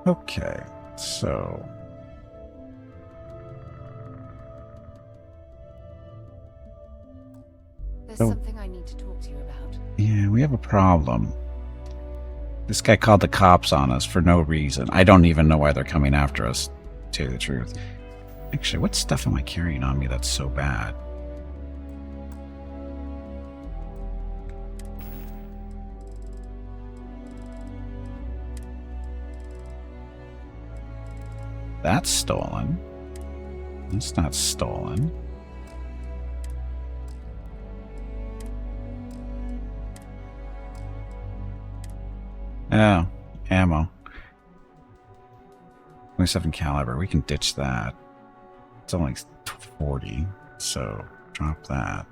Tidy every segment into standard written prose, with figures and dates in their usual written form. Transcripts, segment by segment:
Okay, so... There's Oh. something I need to talk to you about. Yeah, we have a problem. This guy called the cops on us for no reason. I don't even know why they're coming after us, to tell you the truth. Actually, what stuff am I carrying on me that's so bad? That's stolen. That's not stolen. Oh, ammo. 27 caliber. We can ditch that. It's only 40, so drop that.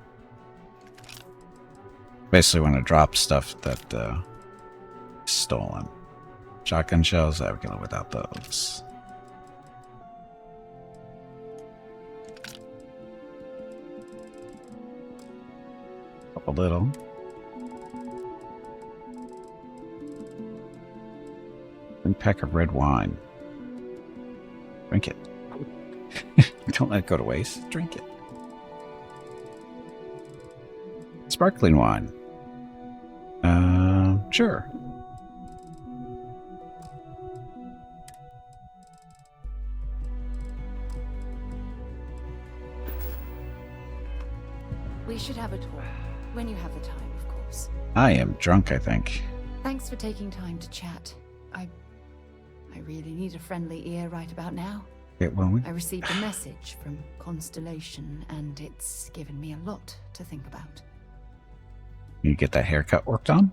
Basically want to drop stuff that is stolen. Shotgun shells, I can live without those. Up a little. One pack of red wine. Drink it. Don't let it go to waste. Drink it. Sparkling wine. Sure. We should have a talk. When you have the time, of course. I am drunk, I think. Thanks for taking time to chat. I really need a friendly ear right about now. Well, I received a message from Constellation, and it's given me a lot to think about. You get that haircut worked on?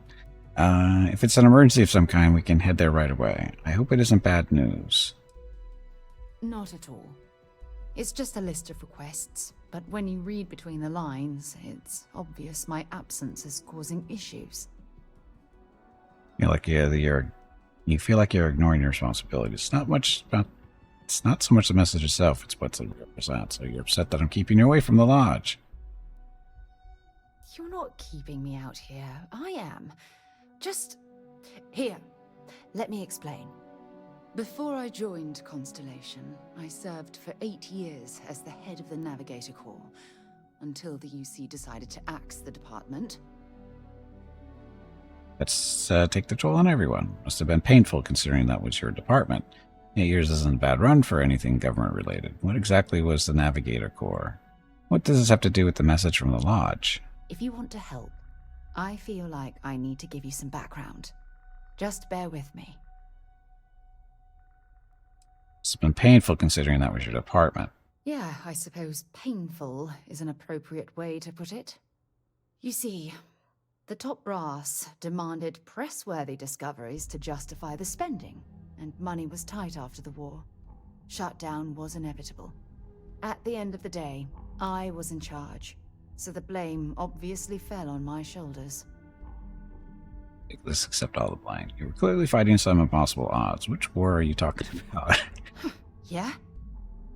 If it's an emergency of some kind, we can head there right away. I hope it isn't bad news. Not at all. It's just a list of requests, but when you read between the lines, it's obvious my absence is causing issues. You feel like you're ignoring your responsibilities. It's not so much the message itself, it's what it represents. So you're upset that I'm keeping you away from the lodge. You're not keeping me out here. I am. Just... Here, let me explain. Before I joined Constellation, I served for 8 years as the head of the Navigator Corps, until the UC decided to axe the department. Let's take the toll on everyone. Must have been painful considering that was your department. 8 years isn't a bad run for anything government-related. What exactly was the Navigator Corps? What does this have to do with the message from the lodge? If you want to help, I feel like I need to give you some background. Just bear with me. It's been painful considering that was your department. Yeah, I suppose painful is an appropriate way to put it. You see, the top brass demanded press-worthy discoveries to justify the spending, and money was tight after the war. Shutdown was inevitable. At the end of the day, I was in charge, so the blame obviously fell on my shoulders. Let's accept all the blame. You were clearly fighting some impossible odds. Which war are you talking about? Yeah?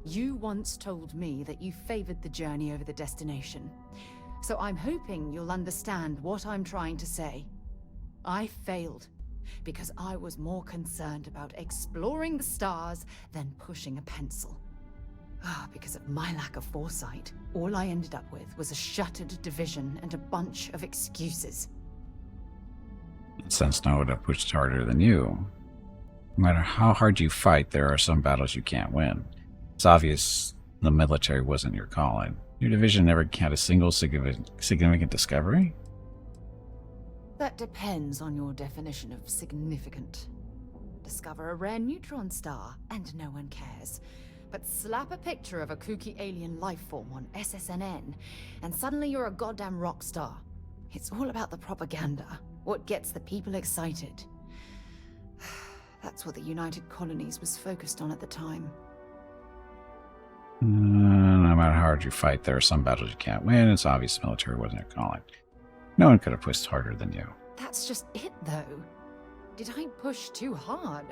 You once told me that you favored the journey over the destination. So I'm hoping you'll understand what I'm trying to say. I failed because I was more concerned about exploring the stars than pushing a pencil. Because of my lack of foresight, all I ended up with was a shattered division and a bunch of excuses. Since no one have pushed harder than you. No matter how hard you fight, there are some battles you can't win. It's obvious the military wasn't your calling. Your division never had a single significant discovery? That depends on your definition of significant. Discover a rare neutron star, and no one cares. But slap a picture of a kooky alien life form on SSNN, and suddenly you're a goddamn rock star. It's all about the propaganda, what gets the people excited. That's what the United Colonies was focused on at the time. No matter how hard you fight, there are some battles you can't win. It's obvious the military wasn't your calling. No one could have pushed harder than you. That's just it, though. Did I push too hard?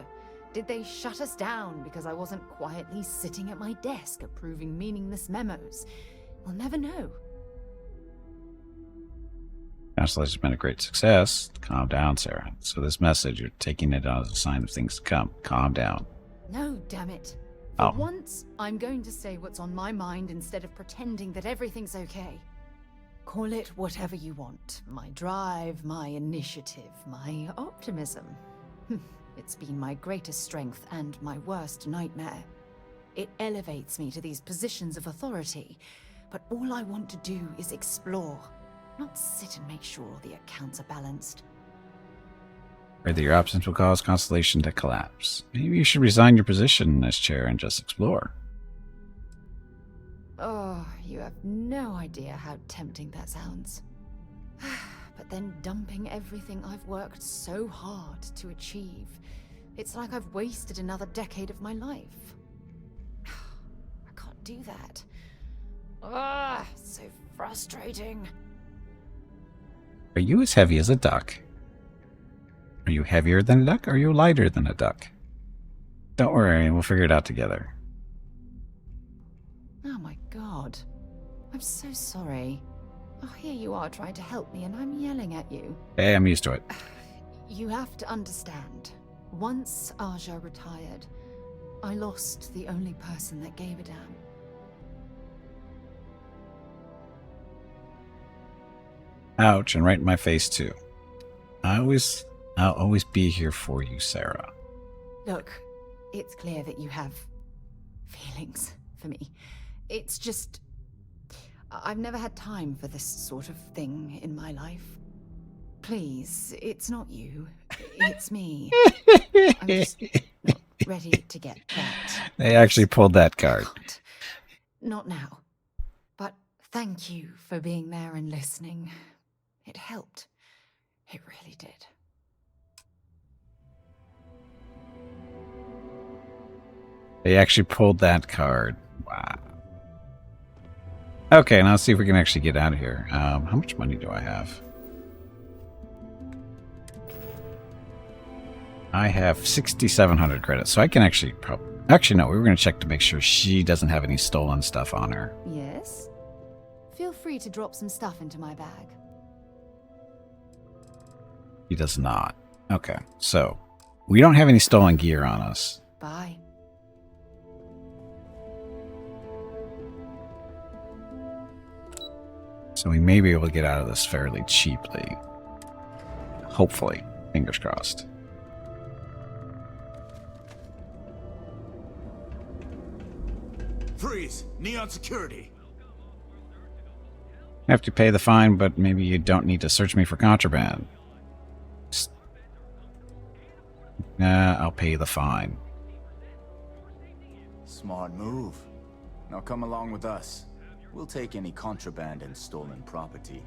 Did they shut us down because I wasn't quietly sitting at my desk approving meaningless memos? We'll never know. Constellation's been a great success. Calm down, Sarah. So this message, you're taking it as a sign of things to come. Calm down. No, damn it. For Oh. once, I'm going to say what's on my mind instead of pretending that everything's okay. Call it whatever you want. My drive, my initiative, my optimism. It's been my greatest strength and my worst nightmare. It elevates me to these positions of authority, but all I want to do is explore, not sit and make sure the accounts are balanced. Whether your absence will cause Constellation to collapse. Maybe you should resign your position as chair and just explore. Oh, you have no idea how tempting that sounds. But then dumping everything I've worked so hard to achieve, it's like I've wasted another decade of my life. I can't do that. Ah, so frustrating. Are you as heavy as a duck? Are you heavier than a duck, or are you lighter than a duck? Don't worry, we'll figure it out together. Oh my god. I'm so sorry. Oh, here you are trying to help me and I'm yelling at you. Hey, I'm used to it. You have to understand. Once Aja retired, I lost the only person that gave a damn. Ouch, and right in my face too. I'll always be here for you, Sarah. Look, it's clear that you have feelings for me. It's just, I've never had time for this sort of thing in my life. Please, it's not you. It's me. I'm just not ready to get that. They actually pulled that card. Not now. But thank you for being there and listening. It helped. It really did. They actually pulled that card. Wow. Okay, now let's see if we can actually get out of here. How much money do I have? I have 6,700 credits, so I can actually Actually, no, we were going to check to make sure she doesn't have any stolen stuff on her. Yes? Feel free to drop some stuff into my bag. She does not. Okay, so we don't have any stolen gear on us. Bye. So we may be able to get out of this fairly cheaply. Hopefully. Fingers crossed. Freeze! Neon security! I have to pay the fine, but maybe you don't need to search me for contraband. Nah, I'll pay the fine. Smart move. Now come along with us. We'll take any contraband and stolen property,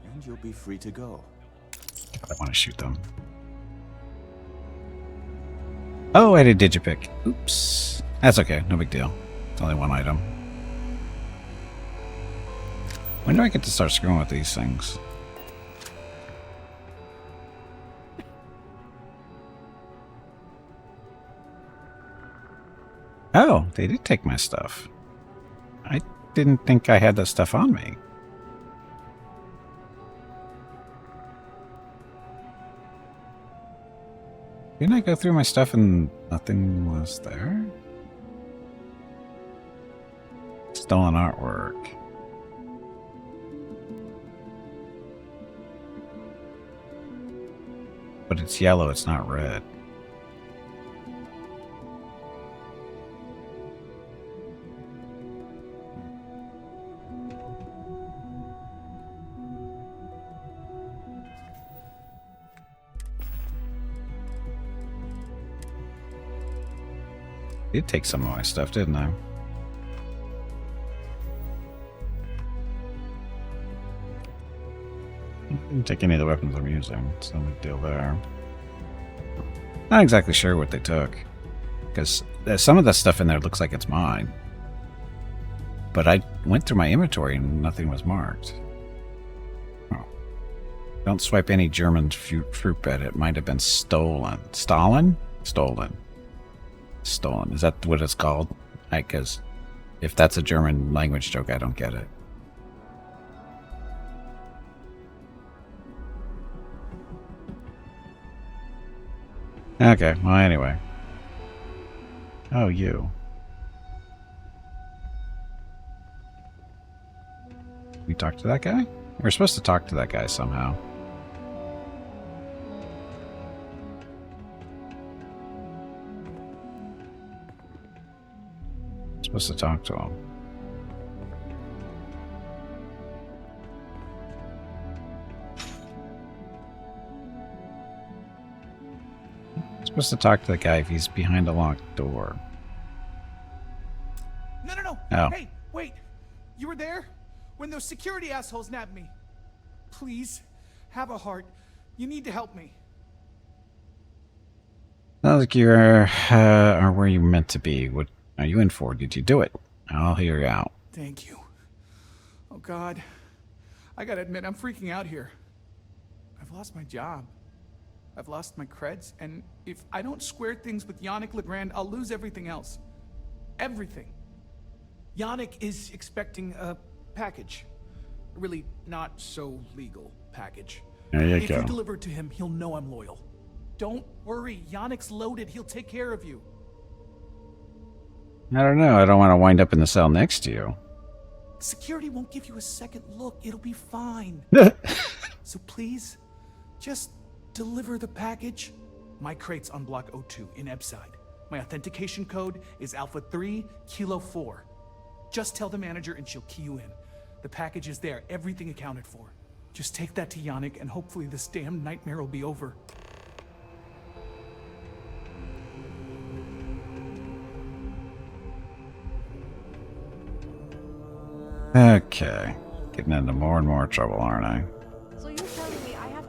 and you'll be free to go. I want to shoot them. Oh, I had a digipick. Oops. That's okay, no big deal. It's only one item. When do I get to start screwing with these things? Oh, they did take my stuff. I didn't think I had that stuff on me. Didn't I go through my stuff and nothing was there? Stolen artwork. But it's yellow, it's not red. I did take some of my stuff, didn't I? Didn't take any of the weapons I'm using. It's no big deal there. Not exactly sure what they took. Because some of the stuff in there looks like it's mine. But I went through my inventory and nothing was marked. Oh. Don't swipe any German fruit bed. It might have been stolen. Stalin? Stolen. Stolen. Is that what it's called? Because if that's a German language joke, I don't get it. Okay, well, anyway. Oh, you. We talked to that guy? We're supposed to talk to that guy somehow. Supposed to talk to him. Supposed to talk to the guy if he's behind a locked door. No. Oh. Hey, wait. You were there when those security assholes nabbed me. Please, have a heart. You need to help me. Sounds like you are where you meant to be. What are you in for? Did you do it? I'll hear you out. Thank you. Oh, God. I gotta admit, I'm freaking out here. I've lost my job. I've lost my creds, and if I don't square things with Yannick Legrand, I'll lose everything else. Everything. Yannick is expecting a package. A really not so legal package. There you If go. you deliver it to him, he'll know I'm loyal. Don't worry, Yannick's loaded. He'll take care of you. I don't know. I don't want to wind up in the cell next to you. Security won't give you a second look. It'll be fine. So please, just deliver the package. My crate's on block O2 in Ebside. My authentication code is Alpha 3 Kilo 4. Just tell the manager and she'll key you in. The package is there, everything accounted for. Just take that to Yannick and hopefully this damn nightmare will be over. Okay. Getting into more and more trouble, aren't I? So you're telling me I have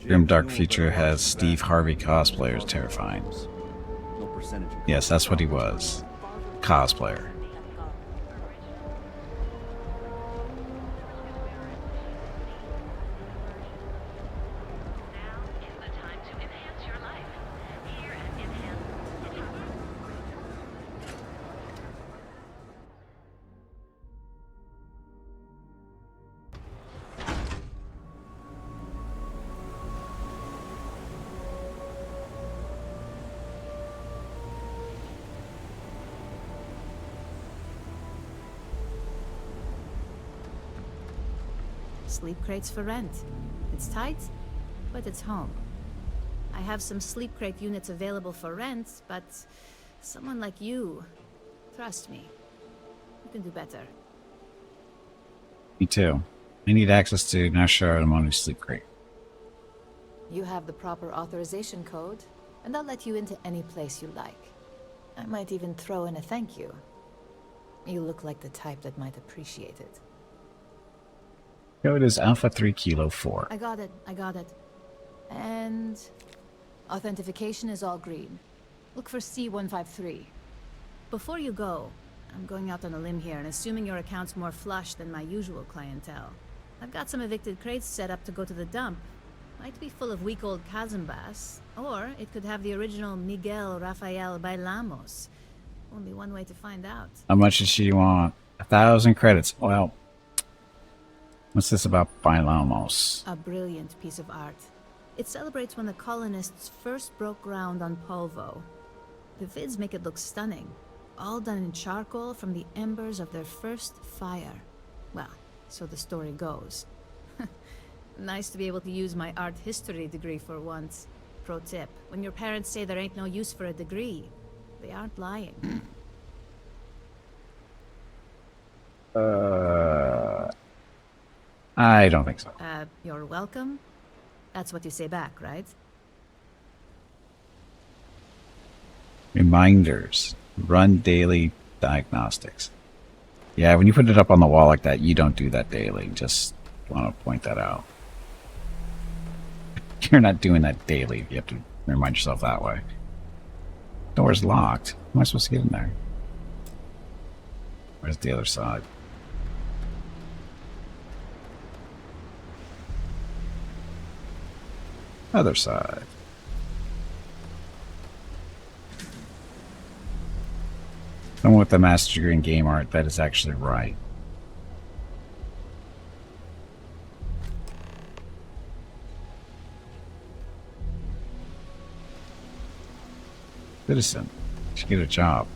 Grimdark Future has Steve Harvey cosplayers terrifying. Yes, that's what he was. Cosplayer. sleep crates for rent. It's tight, but it's home. I have some sleep crate units available for rent, but someone like you, trust me, you can do better. Me too. I need access to Nashar Amonu's sleep crate. You have the proper authorization code, and I'll let you into any place you like. I might even throw in a thank you. You look like the type that might appreciate it. Code is Alpha 3 Kilo 4. I got it. And authentication is all green. Look for C153. Before you go, I'm going out on a limb here and assuming your account's more flush than my usual clientele. I've got some evicted crates set up to go to the dump. Might be full of week-old Kazambas, or it could have the original Miguel Rafael Bailamos. Only one way to find out. How much does she want? 1,000 credits. Well, what's this about Bailamos? A brilliant piece of art. It celebrates when the colonists first broke ground on Polvo. The vids make it look stunning. All done in charcoal from the embers of their first fire. Well, so the story goes. Nice to be able to use my art history degree for once. Pro tip, when your parents say there ain't no use for a degree, they aren't lying. I don't think so. You're welcome? That's what you say back, right? Reminders. Run daily diagnostics. Yeah, when you put it up on the wall like that, you don't do that daily. Just want to point that out. You're not doing that daily. You have to remind yourself that way. Door's locked. How am I supposed to get in there? Where's the other side? Other side. Someone with a master's degree in game art, that is actually right. Citizen. Should get a job.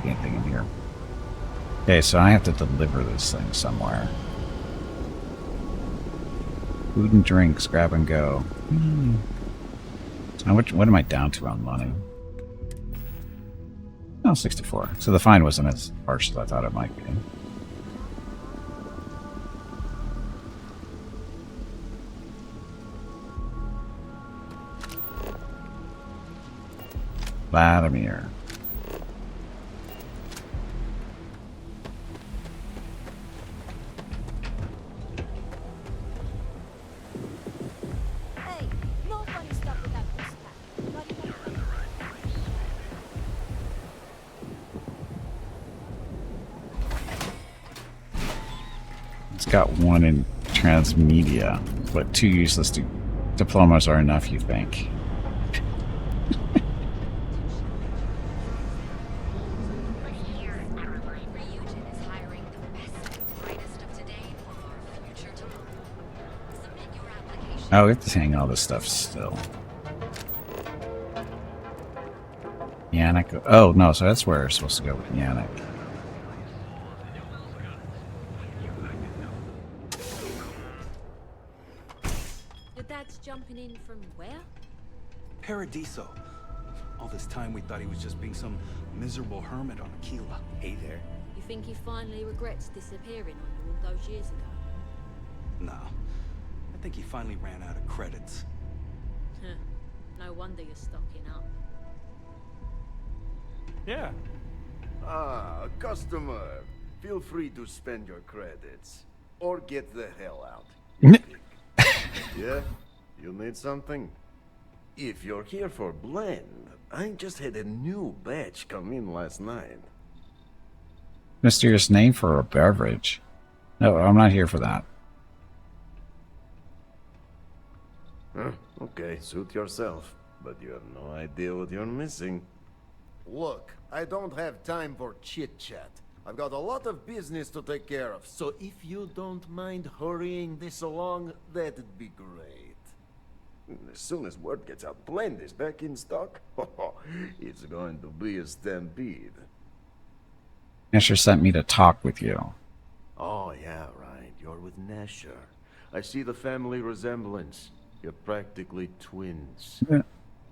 Anything in here? Okay, so I have to deliver this thing somewhere. Food and drinks, grab and go. What am I down to on money? Oh, 64. So the fine wasn't as harsh as I thought it might be. Vladimir. Hey, no funny stuff without respect. It's got one in transmedia, but 2 useless diplomas are enough, you think? Oh, we have to hang all this stuff still. Yannick. Oh, no, so that's where we're supposed to go with Yannick. Your dad's jumping in from where? Paradiso. All this time we thought he was just being some miserable hermit on Aquila. Hey there. You think he finally regrets disappearing on you all those years ago? No. I think he finally ran out of credits. Huh. No wonder you're stocking up. Yeah. Ah, customer. Feel free to spend your credits. Or get the hell out. Yeah? You need something? If you're here for blend, I just had a new batch come in last night. Mysterious name for a beverage. No, I'm not here for that. Huh? Okay, suit yourself. But you have no idea what you're missing. Look, I don't have time for chit-chat. I've got a lot of business to take care of, so if you don't mind hurrying this along, that'd be great. As soon as word gets out, Blend is back in stock. It's going to be a stampede. Nesher sent me to talk with you. Oh, yeah, right. You're with Nesher. I see the family resemblance. You're practically twins. Yeah.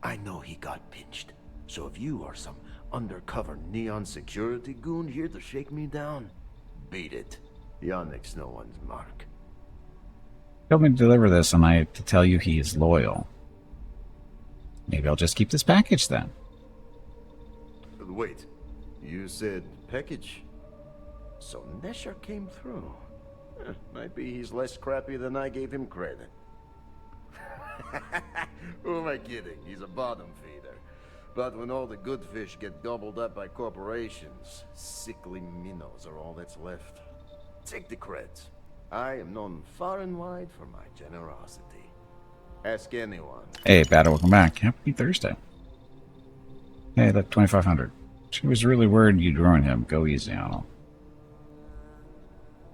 I know he got pinched. So if you are some undercover neon security goon here to shake me down, beat it. Yannick's no one's mark. Told me to deliver this, and I had to tell you he is loyal. Maybe I'll just keep this package then. Wait, you said package? So Nesher came through. Might be he's less crappy than I gave him credit. Who am I kidding? He's a bottom feeder. But when all the good fish get gobbled up by corporations, sickly minnows are all that's left. Take the creds. I am known far and wide for my generosity. Ask anyone. Hey, Battle, welcome back. Happy Thursday. Hey, that 2,500. She was really worried you'd ruin him. Go easy on him.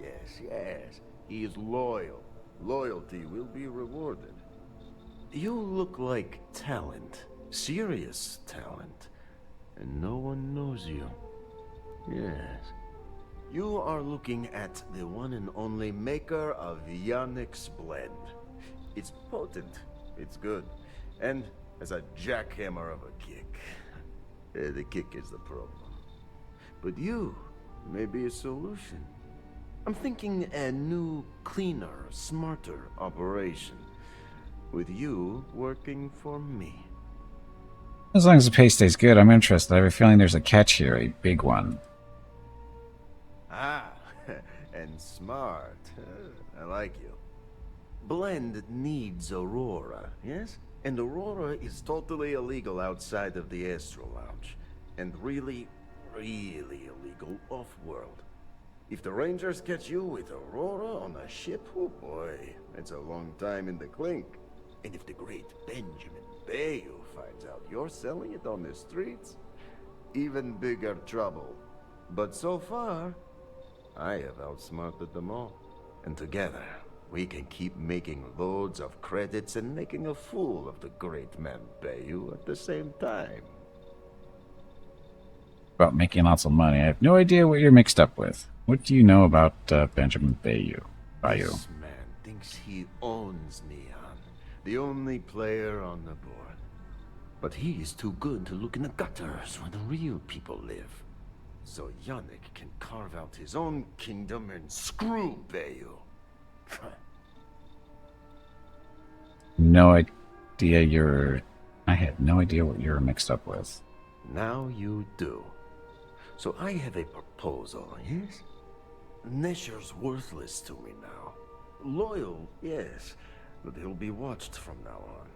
Yes. He is loyal. Loyalty will be rewarded. You look like talent. Serious talent. And no one knows you. Yes. You are looking at the one and only maker of Yannick's blend. It's potent. It's good. And has a jackhammer of a kick. The kick is the problem. But you may be a solution. I'm thinking a new, cleaner, smarter operation. With you working for me. As long as the pay stays good, I'm interested. I have a feeling there's a catch here, a big one. Ah, and smart. I like you. Blend needs Aurora, yes? And Aurora is totally illegal outside of the Astral Lounge. And really, really illegal off-world. If the Rangers catch you with Aurora on a ship, oh boy, it's a long time in the clink. And if the great Benjamin Bayou finds out you're selling it on the streets, even bigger trouble. But so far, I have outsmarted them all. And together, We can keep making loads of credits and making a fool of the great man Bayou at the same time. About making lots of money. I have no idea what you're mixed up with. What do you know about Benjamin Bayou? This man thinks he owns Neon, the only player on the board. But he is too good to look in the gutters where the real people live. So Yannick can carve out his own kingdom and screw Bayou. No idea you're... I had no idea what you were mixed up with. Now you do. So I have a proposal, yes? Nesher's worthless to me now. Loyal, yes, but he'll be watched from now on.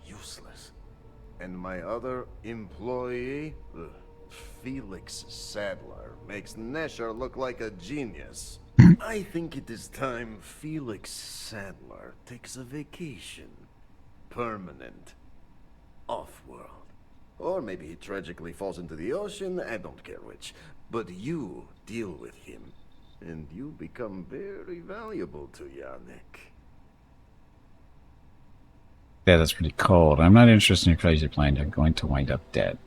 Useless. And my other employee, Felix Sadler, makes Nesher look like a genius. I think it is time Felix Sadler takes a vacation. Permanent. Off-world. Or maybe he tragically falls into the ocean, I don't care which. But you deal with him, and you become very valuable to Yannick. Yeah, that's pretty cold. I'm not interested in your crazy plan. You're going to wind up dead.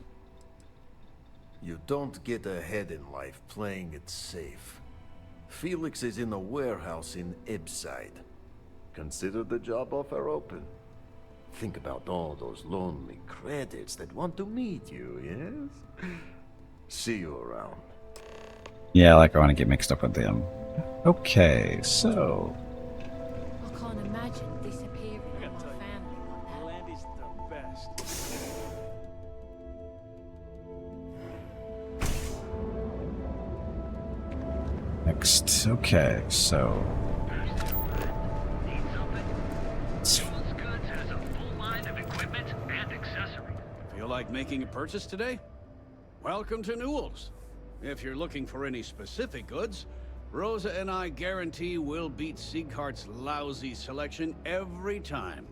You don't get ahead in life playing it safe. Felix is in a warehouse in Ibside. Consider the job offer open. Think about all those lonely credits that want to meet you, yes? See you around. Yeah, like I want to get mixed up with them. Okay, so... I can't imagine disappearing on my family like that. Land is the best. Next, okay, so... Feel like making a purchase today? Welcome to Newell's. If you're looking for any specific goods, Rosa and I guarantee we'll beat Sieghart's lousy selection every time.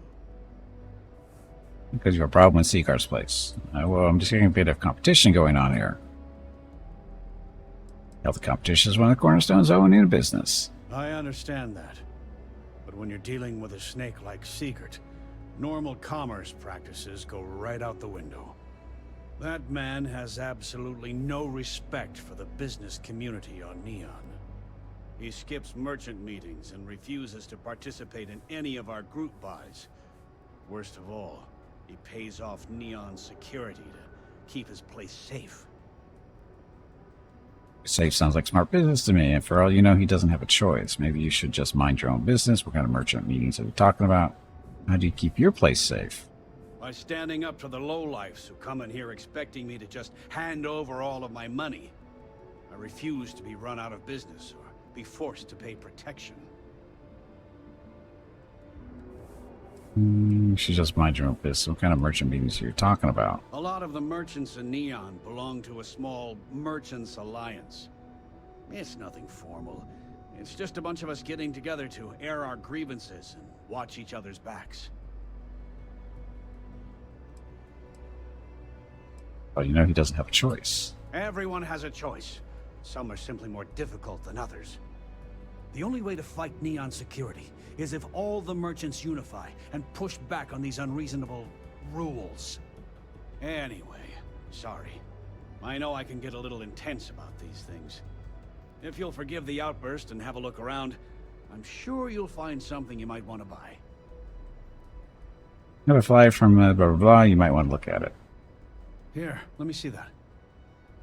Because you have a problem with Seacar's place. Well, I'm just getting a bit of competition going on here. Healthy competition is one of the cornerstones of owning a business. I understand that. But when you're dealing with a snake like Siegert, normal commerce practices go right out the window. That man has absolutely no respect for the business community on Neon. He skips merchant meetings and refuses to participate in any of our group buys. Worst of all, he pays off Neon security to keep his place safe. Safe sounds like smart business to me, and for all you know, he doesn't have a choice. Maybe you should just mind your own business. What kind of merchant meetings are we talking about? How do you keep your place safe? By standing up to the lowlifes who come in here expecting me to just hand over all of my money. I refuse to be run out of business or be forced to pay protection. You should just mind your own business. What kind of merchant meetings are you talking about? A lot of the merchants in Neon belong to a small merchants alliance. It's nothing formal. It's just a bunch of us getting together to air our grievances and watch each other's backs. Well, you know he doesn't have a choice. Everyone has a choice. Some are simply more difficult than others. The only way to fight Neon security is if all the merchants unify and push back on these unreasonable rules. Anyway, sorry. I know I can get a little intense about these things. If you'll forgive the outburst and have a look around, I'm sure you'll find something you might want to buy. Have a flyer from blah, blah, blah. You might want to look at it. Here, let me see that.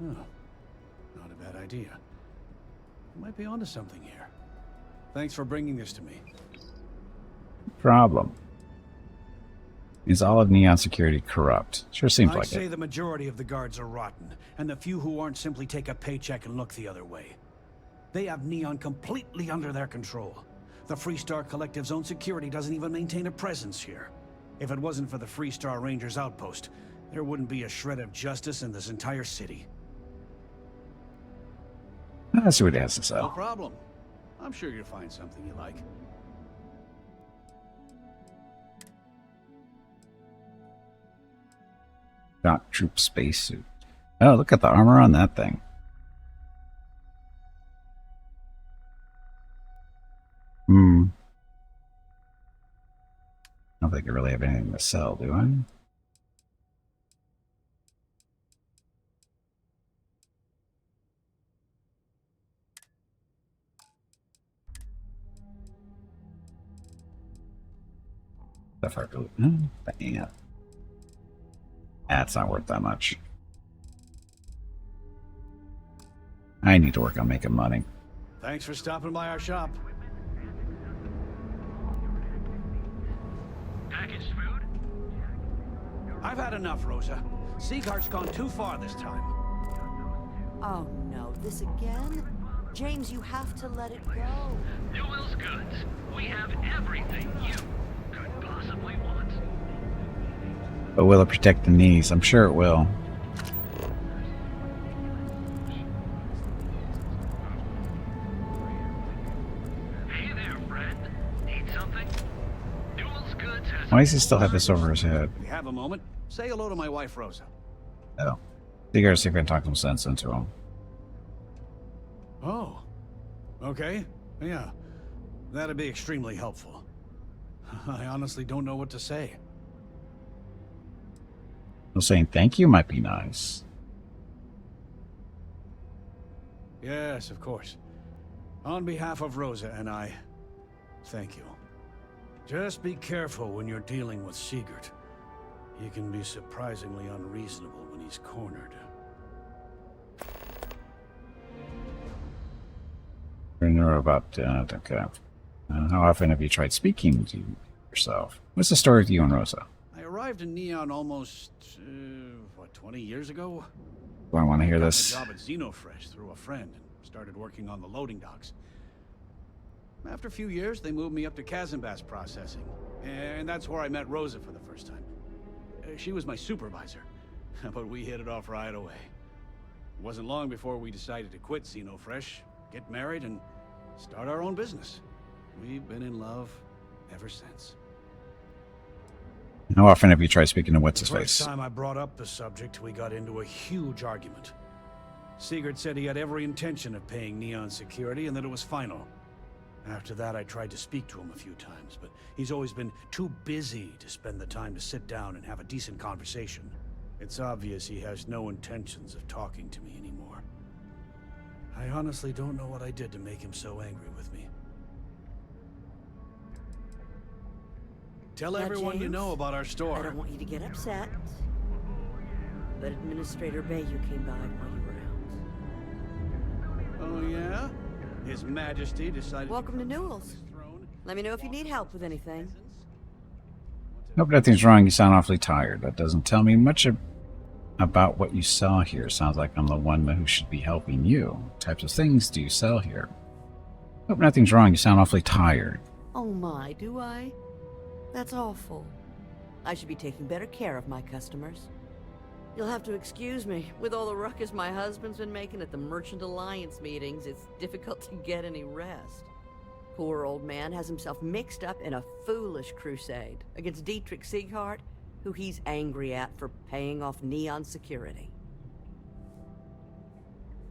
Oh, not a bad idea. You might be onto something here. Thanks for bringing this to me. Problem. Is all of Neon security corrupt? Sure seems I'd like say it. the majority of the guards are rotten, and the few who aren't simply take a paycheck and look the other way. They have Neon completely under their control. The Freestar Collective's own security doesn't even maintain a presence here. If it wasn't for the Freestar Rangers outpost, there wouldn't be a shred of justice in this entire city. Let's see what it has to No sell. problem. I'm sure you'll find something you like. Shock troop spacesuit. Oh, look at the armor on that thing. don't think I really have anything to sell, do I? Stuff I really... Damn. That's not worth that much. I need to work on making money. Thanks for stopping by our shop. Packaged food? I've had enough, Rosa. Siegart's gone too far this time. Oh no, this again? James, you have to let it go. Newell's Goods. We have everything you could possibly want. But will it protect the knees? I'm sure it will. Hey there, friend. Need something? Newell's Goods has... Why does he still have this over his head? If you have a moment, say hello to my wife, Rosa. Oh. You gotta see if I can talk some sense into him. Oh. Okay. Yeah. That'd be extremely helpful. I honestly don't know what to say. Well, saying thank you might be nice. Yes, of course. On behalf of Rosa and I, thank you. Just be careful when you're dealing with Siegert. He can be surprisingly unreasonable when he's cornered. I know about okay. How often have you tried speaking to yourself? What's the story with you and Rosa? I arrived in Neon almost, 20 years ago? Do I want to hear I got this? a job at Xenofresh through a friend and started working on the loading docks. After a few years, they moved me up to Kazanbas processing, and that's where I met Rosa for the first time. She was my supervisor, but we hit it off right away. It wasn't long before we decided to quit Xenofresh, get married, and start our own business. We've been in love ever since. How often have you tried speaking to The What's-His-Face? first time I brought up the subject, we got into a huge argument. Siegert said he had every intention of paying Neon security and that it was final. After that, I tried to speak to him a few times, but he's always been too busy to spend the time to sit down and have a decent conversation. It's obvious he has no intentions of talking to me anymore. I honestly don't know what I did to make him so angry with me. Tell Now, everyone you James, know about our I store. don't want you to get upset, but Administrator Bayou came by while you were out. Oh, yeah? His Majesty decided Welcome to put me on Newell's. his throne. Let me know if you need help with anything. Hope nothing's wrong. You sound awfully tired. That doesn't tell me much about what you sell here. Sounds like I'm the one who should be helping you. What types of things do you sell here? Hope nothing's wrong. You sound awfully tired. Oh my, do I? That's awful. I should be taking better care of my customers. You'll have to excuse me. With all the ruckus my husband's been making at the Merchant Alliance meetings, it's difficult to get any rest. Poor old man has himself mixed up in a foolish crusade against Dietrich Sieghart, who he's angry at for paying off Neon security.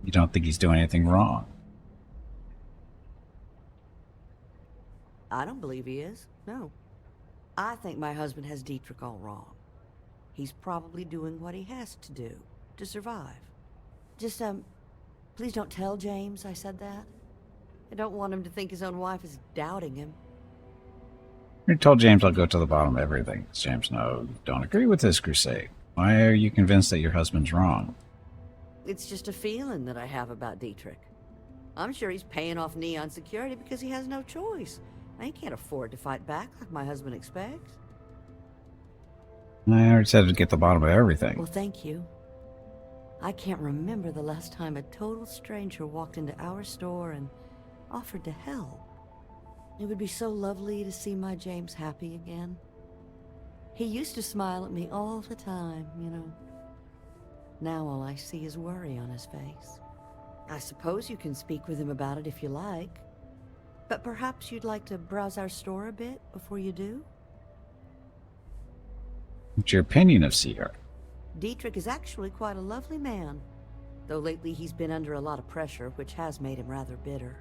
You don't think he's doing anything wrong? I don't believe he is, no. I think my husband has Dietrich all wrong. He's probably doing what he has to do to survive. Just, please don't tell James I said that. I don't want him to think his own wife is doubting him. You told James I'll go to the bottom of everything. James, no, you don't agree with this crusade. Why are you convinced that your husband's wrong? It's just a feeling that I have about Dietrich. I'm sure he's paying off Neon security because he has no choice. He can't afford to fight back like my husband expects. I already said to get the bottom of everything. Well, thank you. I can't remember the last time a total stranger walked into our store and offered to help. It would be so lovely to see my James happy again. He used to smile at me all the time, you know. Now all I see is worry on his face. I suppose you can speak with him about it if you like. But perhaps you'd like to browse our store a bit before you do? What's your opinion of Sieghart? Dietrich is actually quite a lovely man, though lately he's been under a lot of pressure, which has made him rather bitter.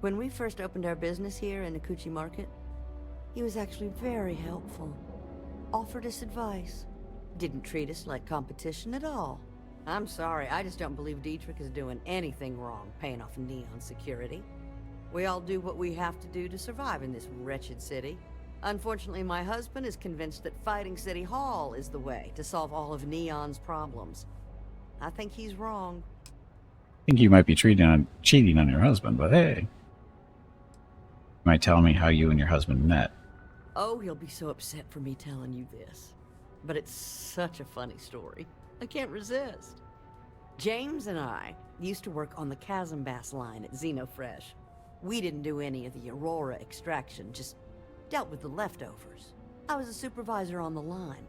When we first opened our business here in Akuchi Market, He was actually very helpful. Offered us advice. Didn't treat us like competition at all. I'm sorry, I just don't believe Dietrich is doing anything wrong paying off Neon security. We all do what we have to do to survive in this wretched city. Unfortunately, my husband is convinced that fighting City Hall is the way to solve all of Neon's problems. I think he's wrong. I think you might be cheating on your husband, but hey. You might tell me how you and your husband met. Oh, he'll be so upset for me telling you this. But it's such a funny story. I can't resist. James and I used to work on the Chasm Bass line at Xenofresh. We didn't do any of the Aurora extraction, just dealt with the leftovers. I was a supervisor on the line,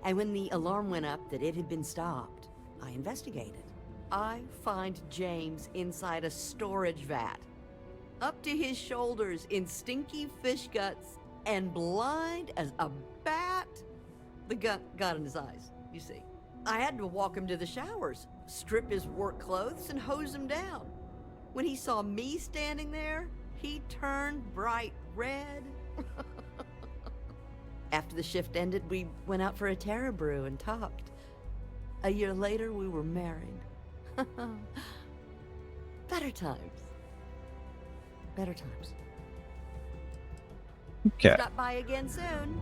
and when the alarm went up that it had been stopped, I investigated. I find James inside a storage vat, up to his shoulders in stinky fish guts, and blind as a bat. The gut got in his eyes, you see. I had to walk him to the showers, strip his work clothes, and hose him down. When he saw me standing there, he turned bright red. After the shift ended, we went out for a Terra brew and talked. A year later, we were married. Better times. Better times. Okay. Stop by again soon.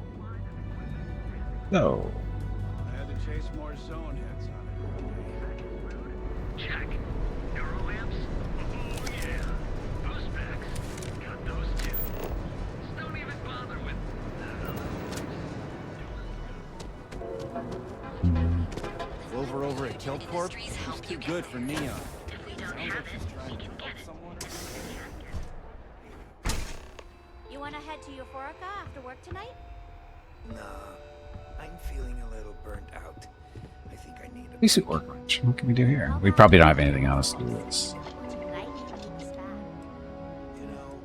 No. I had to chase more zone heads on it. Check. Neuro lamps? Oh yeah. Boost packs. Got those too. Just don't even bother with Clover over at Kelpcorp? She's too good for Neon. if we don't have it, we can get it. You want to head to Euphorica after work tonight? Nah, I'm feeling a little burnt out. I think I need a... Decent workbench. What can we do here? We probably don't have anything else to do with this. Tonight, you need back. You know,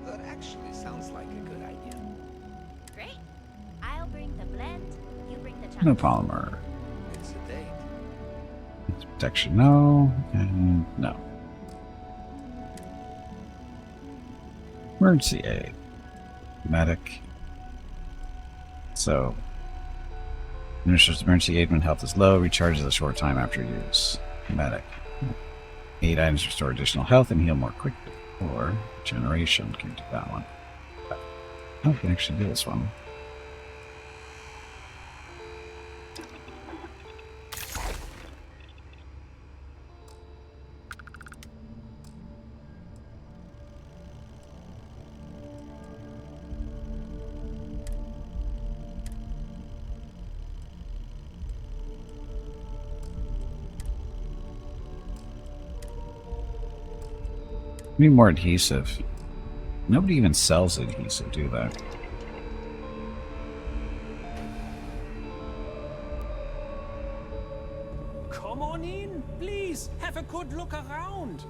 that actually sounds like a good idea. Great. I'll bring the blend, you bring the chunks. No polymer. It's a date. Protection, no. And no. Emergency aid. Medic. So, administers emergency aid when health is low, recharges a short time after use. Medic. 8 items restore additional health and heal more quickly. Or regeneration. Can do that one. Oh, we can actually do this one. Need more adhesive. Nobody even sells adhesive, do they? Come on in, please. Have a good look around.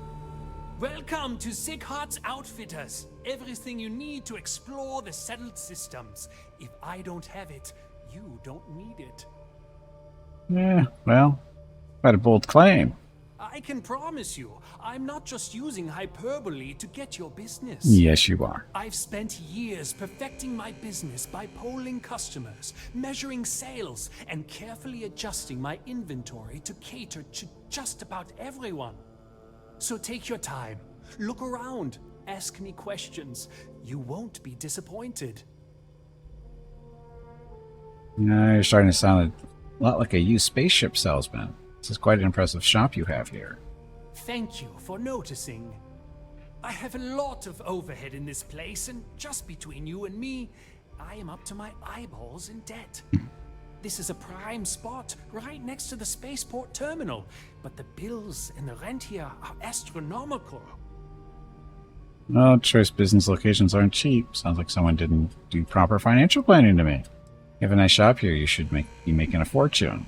Welcome to Sighardt's Outfitters. Everything you need to explore the settled systems. If I don't have it, you don't need it. Yeah, well, quite a bold claim. I can promise you, I'm not just using hyperbole to get your business. Yes, you are. I've spent years perfecting my business by polling customers, measuring sales, and carefully adjusting my inventory to cater to just about everyone. So take your time, look around, ask me questions. You won't be disappointed. No, you're starting to sound a lot like a used spaceship salesman. This is quite an impressive shop you have here. Thank you for noticing. I have a lot of overhead in this place, and just between you and me, I am up to my eyeballs in debt. This is a prime spot, right next to the spaceport terminal, but the bills and the rent here are astronomical. Well, choice business locations aren't cheap. Sounds like someone didn't do proper financial planning to me. You have a nice shop here, you should be making a fortune.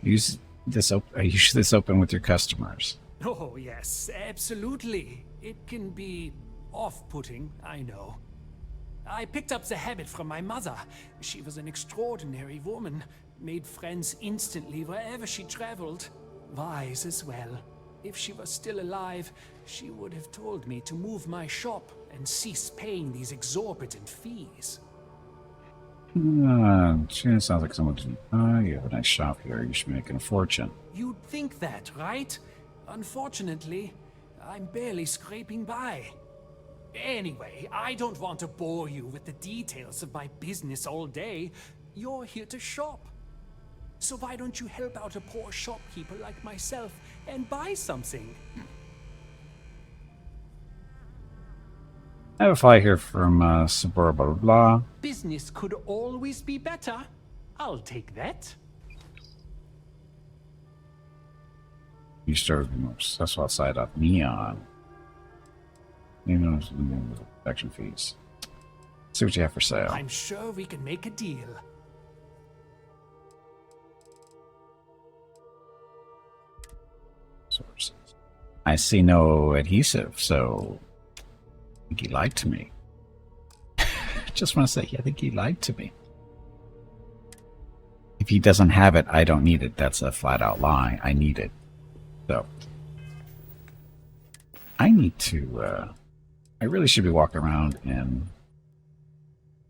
Use this open with your customers. Oh, yes, absolutely. It can be off-putting, I know. I picked up the habit from my mother. She was an extraordinary woman, made friends instantly wherever she traveled. Wise as well. If she was still alive, she would have told me to move my shop and cease paying these exorbitant fees. She sounds like someone to you have a nice shop here. You should be making a fortune. You'd think that, right? Unfortunately, I'm barely scraping by. Anyway, I don't want to bore you with the details of my business all day. You're here to shop. So why don't you help out a poor shopkeeper like myself and buy something? I have a fly here from Sabora, blah, blah, blah. Business could always be better. I'll take that. You started being more successful outside of Neon. You know, the protection fees. See what you have for sale. I'm sure we can make a deal. Sources. I see no adhesive, so I think he lied to me. Just want to say, I think he lied to me. If he doesn't have it, I don't need it. That's a flat out lie. I need it. So I need to I really should be walking around in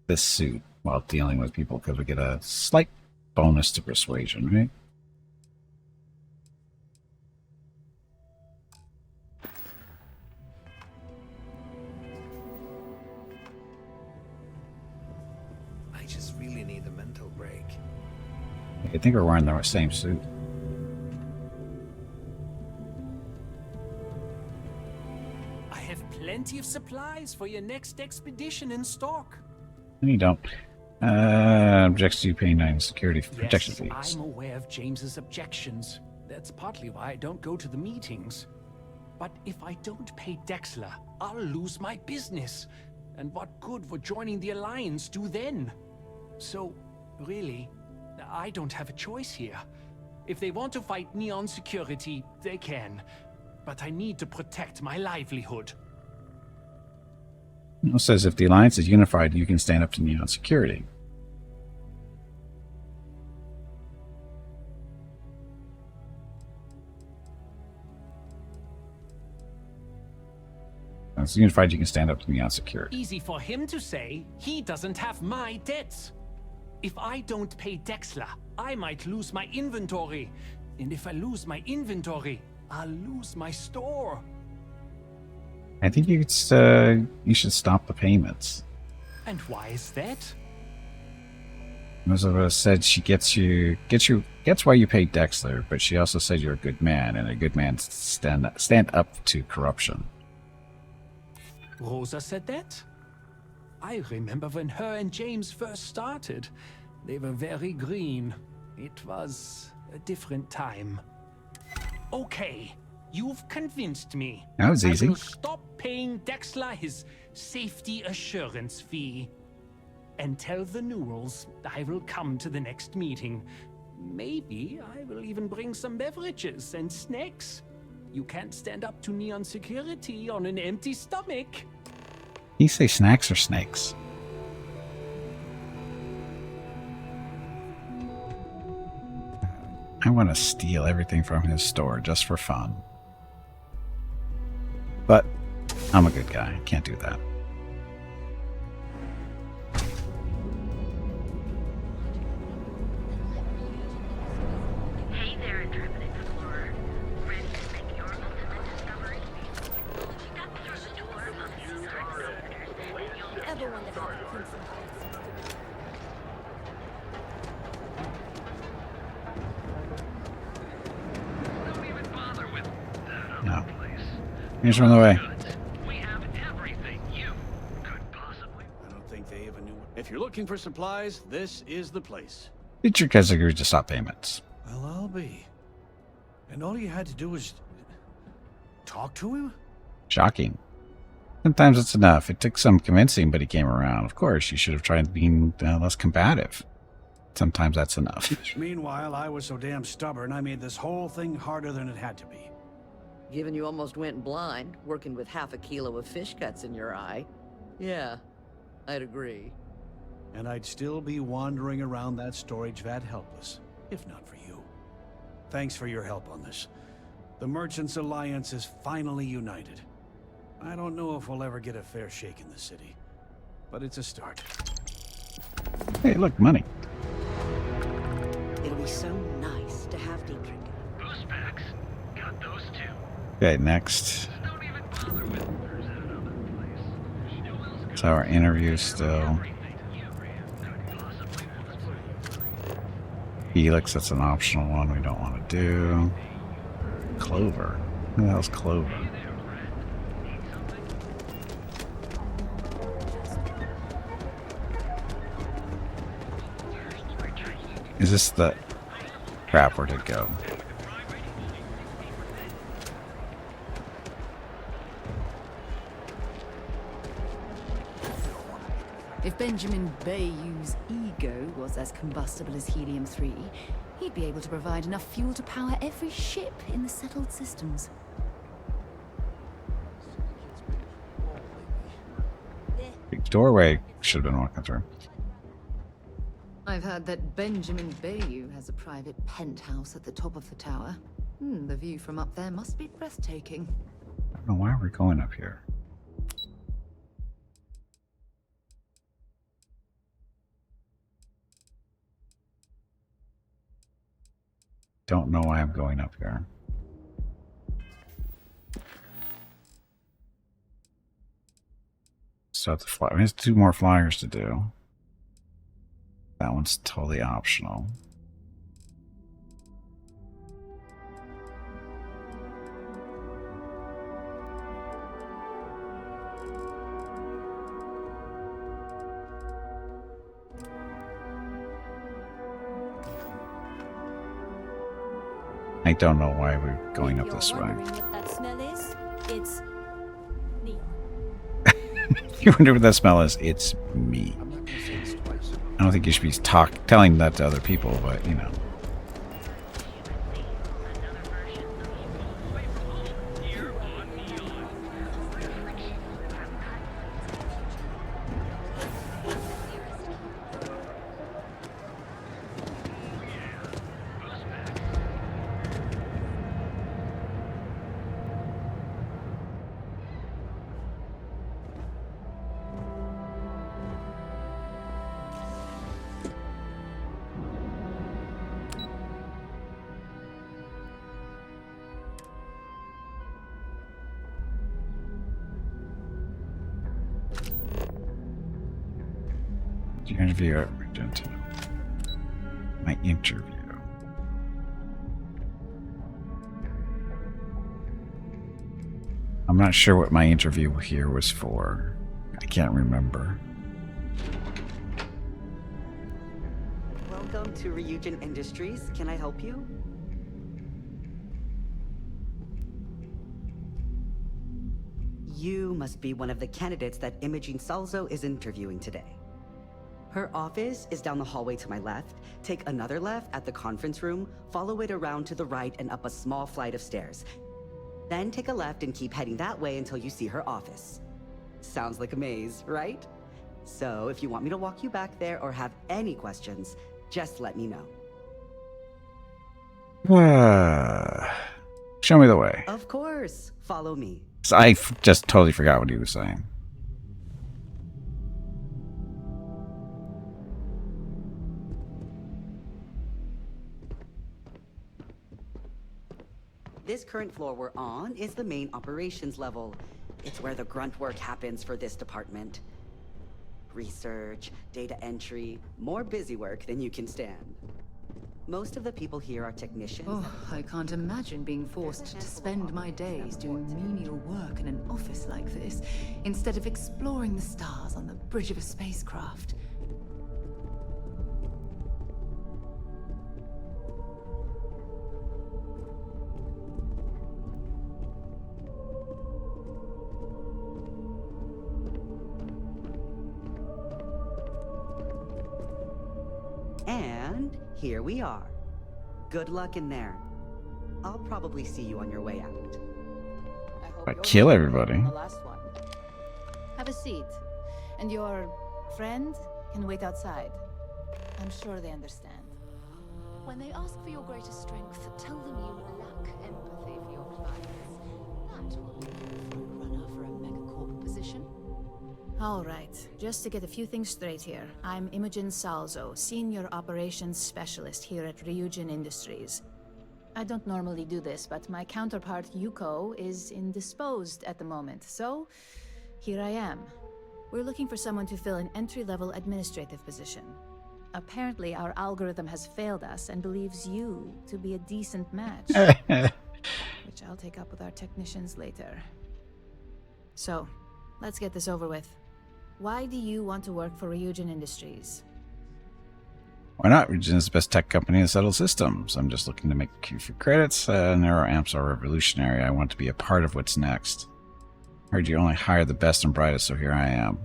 this suit while dealing with people because we get a slight bonus to persuasion, right? I just really need a mental break. I think we're wearing the same suit. I have plenty of supplies for your next expedition in stock. No, you don't. Objects to you paying 9 security protection Yes, fees. I'm aware of James's objections. That's partly why I don't go to the meetings. But if I don't pay Dexler, I'll lose my business. And what good would joining the Alliance do then? So, really, I don't have a choice here. If they want to fight Neon Security, they can. But I need to protect my livelihood. It says if the Alliance is unified, you can stand up to Neon Security. As unified, you can stand up to Neon Security. Easy for him to say. He doesn't have my debts. If I don't pay Dexler, I might lose my inventory. And if I lose my inventory, I'll lose my store. I think you should stop the payments. And why is that? Elizabeth said she gets why you pay Dexler, but she also said you're a good man, and a good man stand up to corruption. Rosa said that? I remember when her and James first started. They were very green. It was a different time. Okay, you've convinced me. That was easy. I will stop paying Dexler his safety assurance fee. And tell the Newells I will come to the next meeting. Maybe I will even bring some beverages and snacks. You can't stand up to Neon Security on an empty stomach. You say snacks or snakes? I want to steal everything from his store just for fun. But I'm a good guy. Can't do that. Hey there, intrepid explorer. Ready to make your ultimate discovery? Step through the door of these sectors, and you'll Ever wonder how the Crimson Heights used to be? don't even bother with that No. other place. Here's from the way. We have everything you could possibly. I don't think they even knew. If you're looking for supplies, this is the place. Dietrich has agreed to stop payments. Well, I'll be. And all you had to do was talk to him? Shocking. Sometimes it's enough. It took some convincing, but he came around. Of course, you should have tried being less combative. Sometimes that's enough. Meanwhile, I was so damn stubborn, I made this whole thing harder than it had to be. Given you almost went blind, working with half a kilo of fish guts in your eye. Yeah, I'd agree. And I'd still be wandering around that storage vat helpless, if not for you. Thanks for your help on this. The Merchants Alliance is finally united. I don't know if we'll ever get a fair shake in the city, but it's a start. Hey, look, money. It'll be so nice to have Dietrich. Boost packs. Got those too. Okay, next. Don't even bother with there's another place. So our interview still. Felix, that's an optional one we don't want to do. Clover. Who the hell's Clover? Is this the... Crap, where'd it go? If Benjamin Bayou's ego was as combustible as helium-3, he'd be able to provide enough fuel to power every ship in the settled systems. Big doorway should have been walking through. I've heard that Benjamin Bayou has a private penthouse at the top of the tower. The view from up there must be breathtaking. I don't know why we're going up here. Don't know why I'm going up here. So the fly. There's 2 more flyers to do. That one's totally optional. I don't know why we're going up this way. What that smell is? It's neon. You wonder what that smell is? It's me. I don't think you should be telling that to other people, but you know. Interview at Argentina. My interview. I'm not sure what my interview here was for. I can't remember. Welcome to Ryujin Industries. Can I help you? You must be one of the candidates that Imogene Salzo is interviewing today. Her office is down the hallway to my left. Take another left at the conference room, follow it around to the right and up a small flight of stairs. Then take a left and keep heading that way until you see her office. Sounds like a maze, right? So if you want me to walk you back there or have any questions, just let me know. Show me the way. Of course. Follow me. I just totally forgot what he was saying. This current floor we're on is the main operations level. It's where the grunt work happens for this department. Research, data entry, more busy work than you can stand. Most of the people here are technicians. Oh, I can't imagine being forced to spend my days doing menial work in an office like this, instead of exploring the stars on the bridge of a spacecraft. And here we are. Good luck in there. I'll probably see you on your way out. I kill everybody. The last one. Have a seat. And your friend can wait outside. I'm sure they understand. When they ask for your greatest strength, tell them you lack empathy for your All right, just to get a few things straight here. I'm Imogen Salzo, Senior Operations Specialist here at Ryujin Industries. I don't normally do this, but my counterpart Yuko is indisposed at the moment, so here I am. We're looking for someone to fill an entry-level administrative position. Apparently, our algorithm has failed us and believes you to be a decent match. Which I'll take up with our technicians later. So, let's get this over with. Why do you want to work for Ryujin Industries? Why not? Ryujin is the best tech company in settled systems. I'm just looking to make a few credits. Neuroamps are revolutionary. I want to be a part of what's next. Heard you only hire the best and brightest, so here I am.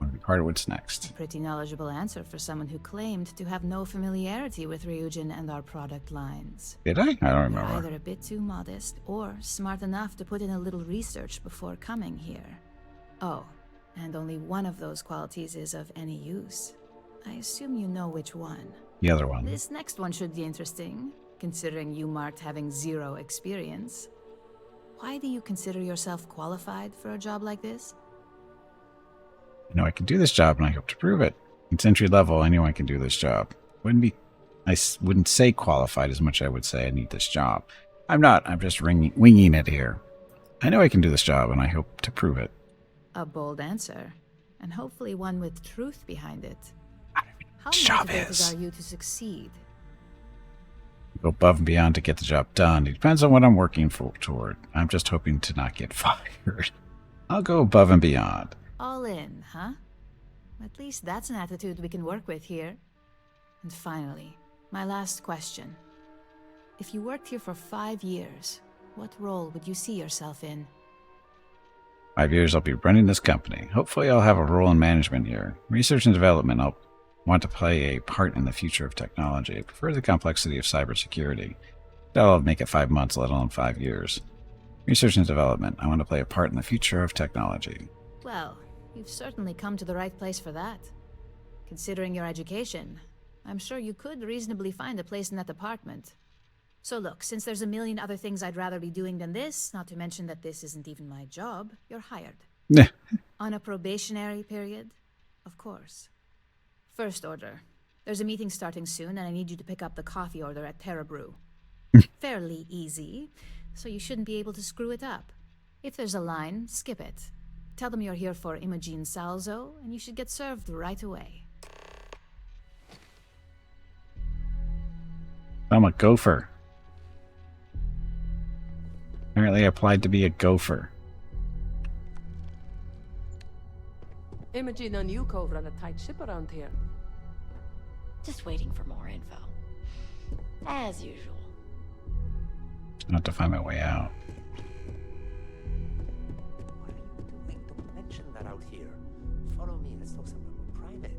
I want to be part of what's next. A pretty knowledgeable answer for someone who claimed to have no familiarity with Ryujin and our product lines. Did I? I don't You're remember. either a bit too modest or smart enough to put in a little research before coming here. Oh, and only one of those qualities is of any use. I assume you know which one. The other one. This next one should be interesting, considering you marked having 0 experience. Why do you consider yourself qualified for a job like this? I know I can do this job, and I hope to prove it. It's entry level. Anyone can do this job. I wouldn't say qualified as much as I would say I need this job. I'm not. I'm just winging it here. I know I can do this job, and I hope to prove it. A bold answer, and hopefully one with truth behind it. How job motivated is. are you to succeed? Go above and beyond to get the job done. It depends on what I'm working toward. I'm just hoping to not get fired. I'll go above and beyond. All in, huh? At least that's an attitude we can work with here. And finally, my last question. If you worked here for 5 years, what role would you see yourself in? 5 years I'll be running this company. Hopefully I'll have a role in management here. Research and development, I'll want to play a part in the future of technology. I prefer the complexity of cybersecurity. That'll make it 5 months, let alone 5 years. Research and development, I want to play a part in the future of technology. Well, you've certainly come to the right place for that. Considering your education, I'm sure you could reasonably find a place in that department. So look, since there's a million other things I'd rather be doing than this, not to mention that this isn't even my job, you're hired. On a probationary period, of course. First order. There's a meeting starting soon, and I need you to pick up the coffee order at Terra Brew. Fairly easy, so you shouldn't be able to screw it up. If there's a line, skip it. Tell them you're here for Imogen Salzo, and you should get served right away. I'm a gopher. Apparently I applied to be a gopher. Imogen and Yuko run a tight ship around here. Just waiting for more info. As usual. I have to find my way out. What are you doing? Don't mention that out here. Follow me. Let's talk somewhere more private.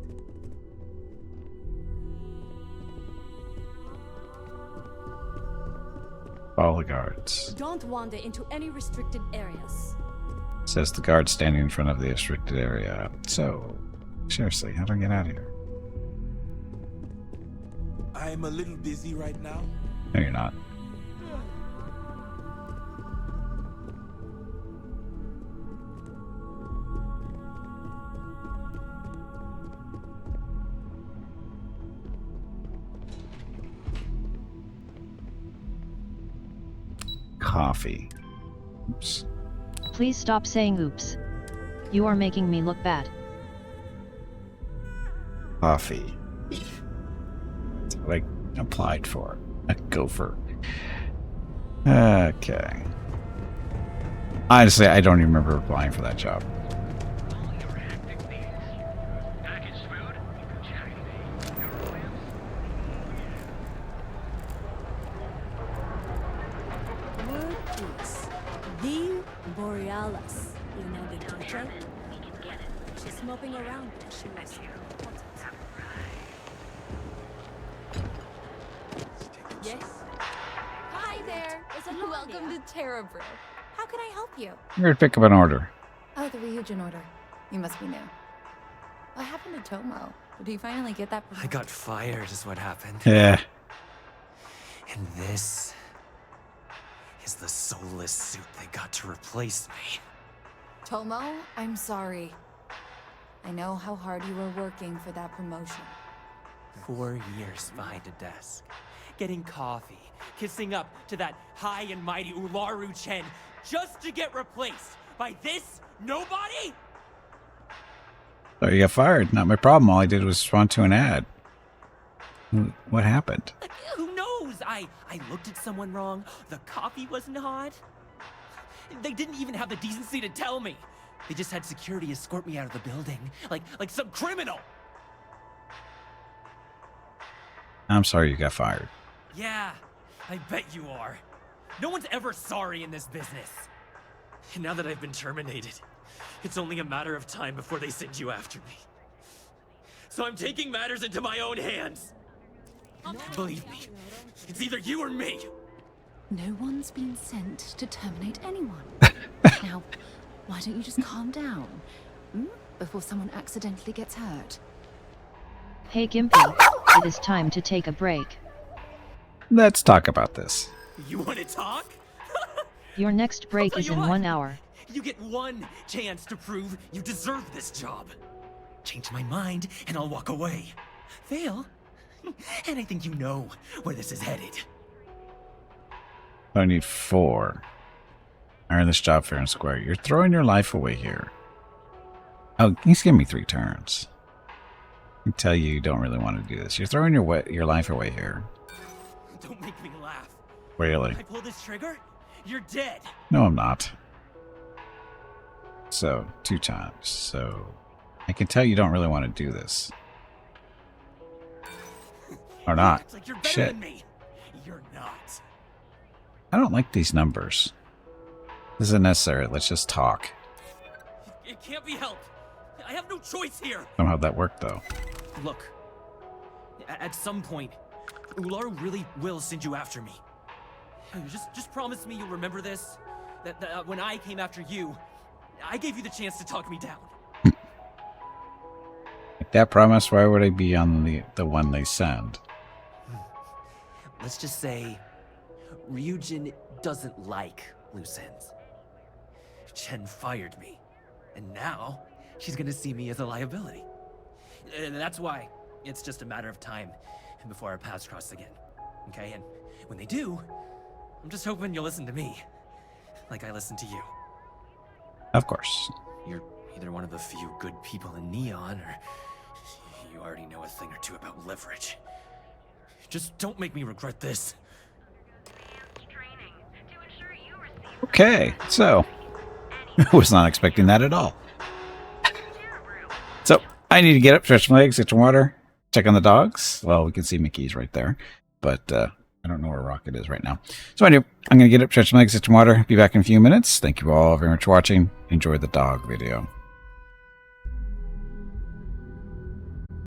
Follow the guards. Don't wander into any restricted areas. Says the guard standing in front of the restricted area. So, seriously, how do I get out of here? I'm a little busy right now. No, you're not. Coffee. Oops. Please stop saying oops. You are making me look bad. Coffee. That's what I applied for. A gopher. Okay. Honestly, I don't even remember applying for that job. Word is the Borealis. You know the teacher? She's moping around when she was Yes? Hi there. Welcome to Terra Brew. How can I help you? I'm here to pick up an order. Oh, the Ryujin order. You must be new. What happened to Tomo? Did he finally get that? I got fired is what happened. Yeah. And this is the soulless suit they got to replace me. Tomo, I'm sorry. I know how hard you were working for that promotion. 4 years behind a desk, getting coffee, kissing up to that high and mighty Ularu Chen, just to get replaced by this nobody? So you got fired. Not my problem. All I did was respond to an ad. What happened? Who knows? I looked at someone wrong. The coffee wasn't hot. They didn't even have the decency to tell me. They just had security escort me out of the building, like some criminal. I'm sorry you got fired. Yeah, I bet you are. No one's ever sorry in this business. And now that I've been terminated, it's only a matter of time before they send you after me. So I'm taking matters into my own hands. Believe me, it's either you or me. No one's been sent to terminate anyone. Now, why don't you just calm down? Before someone accidentally gets hurt. Hey Gimpy, it is time to take a break. Let's talk about this. You want to talk? Your next break is in 1 hour. You get one chance to prove you deserve this job. Change my mind and I'll walk away. Fail, and I think you know where this is headed. I need 4. I earned this job fair and square. You're throwing your life away here. Oh, he's giving me 3 turns. I can tell you don't really want to do this. You're throwing your life away here. Don't make me laugh. Really? If I pull this trigger, you're dead. No, I'm not. So, 2 times. So, I can tell you don't really want to do this. Or not. It's like you're better Shit. than me. You're not. I don't like these numbers. This isn't necessary. Let's just talk. It can't be helped. I have no choice here. Somehow that worked, though. Look, at some point, Ularu really will send you after me. Just promise me you'll remember this. That when I came after you, I gave you the chance to talk me down. Like that promise, why would I be on the one they send? Let's just say Ryujin doesn't like loose ends. Chen fired me, and now she's gonna see me as a liability. And that's why it's just a matter of time before our paths cross again. Okay, and when they do, I'm just hoping you'll listen to me, like I listen to you. Of course. You're either one of the few good people in Neon, or you already know a thing or two about leverage. Just don't make me regret this. Okay, so I was not expecting that at all. So I need to get up, stretch my legs, get some water, check on the dogs. Well, we can see Mickey's right there, but I don't know where Rocket is right now. So anyway, I'm going to get up, stretch my legs, get some water, be back in a few minutes. Thank you all very much for watching. Enjoy the dog video.